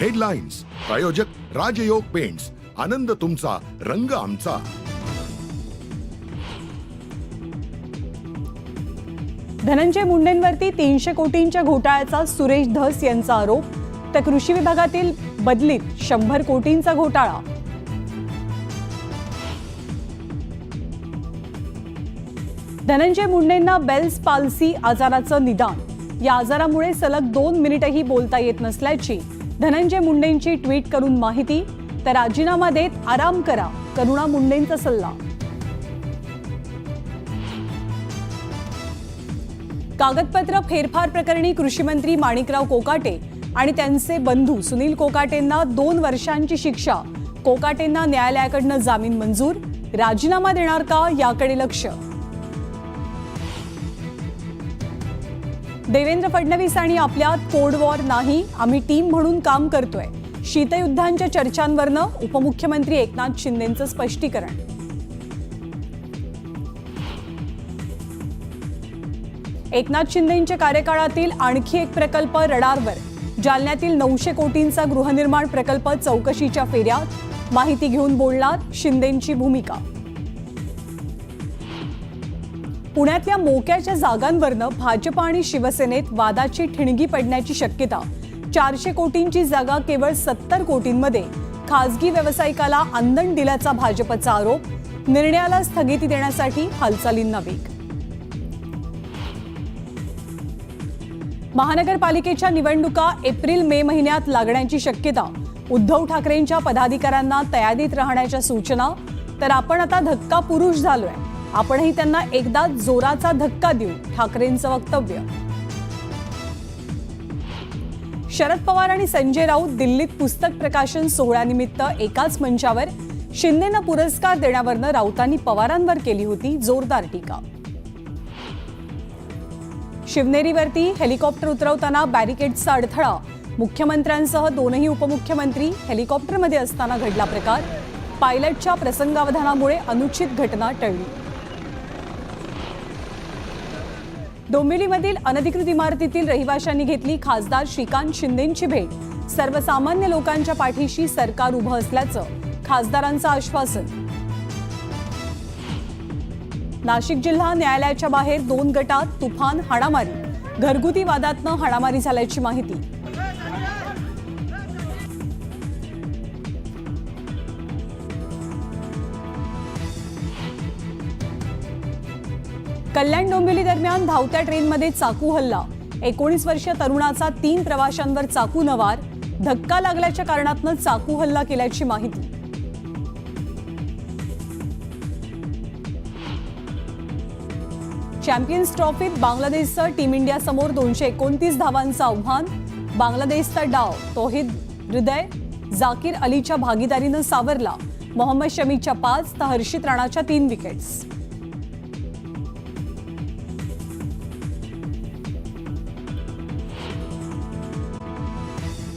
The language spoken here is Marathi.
हेडलाईन्स प्रायोजक राजयोग पेंट्स, आनंद तुमचा, रंग आमचा। धनंजय मुंडेंवरती 300 कोटींच्या घोटाळ्याचा सुरेश धस यांचा आरोप, तर कृषी विभागातील बदलीत 100 कोटींचा घोटाळा। धनंजय मुंडेंना बेल्स पाल्सी आजाराचं निदान, या आजारामुळे सलग 2 मिनिटही बोलता येत नसल्याची धनंजय मुंडेंची ट्विट करून माहिती, तर राजीनामा देत आराम करा, करुणा मुंडेंचा सल्ला। कागदपत्र फेरफार प्रकरणी कृषी मंत्री माणिकराव कोकाटे आणि त्यांचे बंधू सुनील कोकाटेंना 2 वर्षांची शिक्षा, कोकाटेंना न्यायालयाकडून जामीन मंजूर, राजीनामा देणार का याकडे लक्ष। देवेंद्र फडणवीस आणि आपल्यात कोल्ड वॉर नाही, आम्ही टीम म्हणून काम करतोय, शीतयुद्धांच्या चर्चांवरनं उपमुख्यमंत्री एकनाथ शिंदेंचं स्पष्टीकरण। एकनाथ शिंदेंच्या कार्यकाळातील आणखी एक प्रकल्प रडारवर, जालन्यातील 900 कोटींचा गृहनिर्माण प्रकल्प चौकशीच्या फेऱ्यात, माहिती घेऊन बोलणार शिंदेंची भूमिका। पुण्यातल्या मोक्याच्या जागांवरनं भाजप आणि शिवसेनेत वादाची ठिणगी पडण्याची शक्यता, 400 कोटींची जागा केवळ 70 कोटींमध्ये खासगी व्यावसायिकाला आंदण दिल्याचा भाजपचा आरोप, निर्णयाला स्थगिती देण्यासाठी हालचालींना वेग। महानगरपालिकेच्या निवडणुका एप्रिल-मे महिन्यात लागण्याची शक्यता, उद्धव ठाकरेंच्या पदाधिकाऱ्यांना तयारीत राहण्याच्या सूचना, तर आपण आता धक्का पुरुष झालोय, आपणही त्यांना एकदा जोराचा धक्का देऊ, ठाकरेंचं वक्तव्य। शरद पवार आणि संजय राऊत दिल्लीत पुस्तक प्रकाशन सोहळ्यानिमित्त एकाच मंचावर, शिंदेंना पुरस्कार देण्यावरनं राऊतांनी पवारांवर केली होती जोरदार टीका। शिवनेरीवरती हेलिकॉप्टर उतरवताना बॅरिकेडचा अडथळा, मुख्यमंत्र्यांसह 2ही उपमुख्यमंत्री हेलिकॉप्टरमध्ये असताना घडला प्रकार, पायलटच्या प्रसंगावधानामुळे अनुचित घटना टळली। डोंबिवलीमधील अनधिकृत इमारतीतील रहिवाशांनी घेतली खासदार श्रीकांत शिंदेंची भेट, सर्वसामान्य लोकांच्या पाठीशी सरकार उभं असल्याचं खासदारांचं आश्वासन। नाशिक जिल्हा न्यायालयाच्या बाहेर 2 गटात तुफान हाणामारी, घरगुती वादातनं हाणामारी झाल्याची माहिती। कल्याण डोंबिवली दरम्यान धावत्या ट्रेनमध्ये चाकू हल्ला, 19 वर्षीय तरुणाचा 3 प्रवाशांवर चाकूनं वार, धक्का लागल्याच्या कारणातनं चाकू हल्ला केल्याची माहिती। चॅम्पियन्स ट्रॉफीत बांगलादेशचं टीम इंडिया समोर 229 धावांचं आव्हान, बांगलादेशचा डाव तौहिद हृदय जाकीर अलीच्या भागीदारीनं सावरला, मोहम्मद शमीच्या 5 तर हर्षित राणाच्या 3 विकेट्स।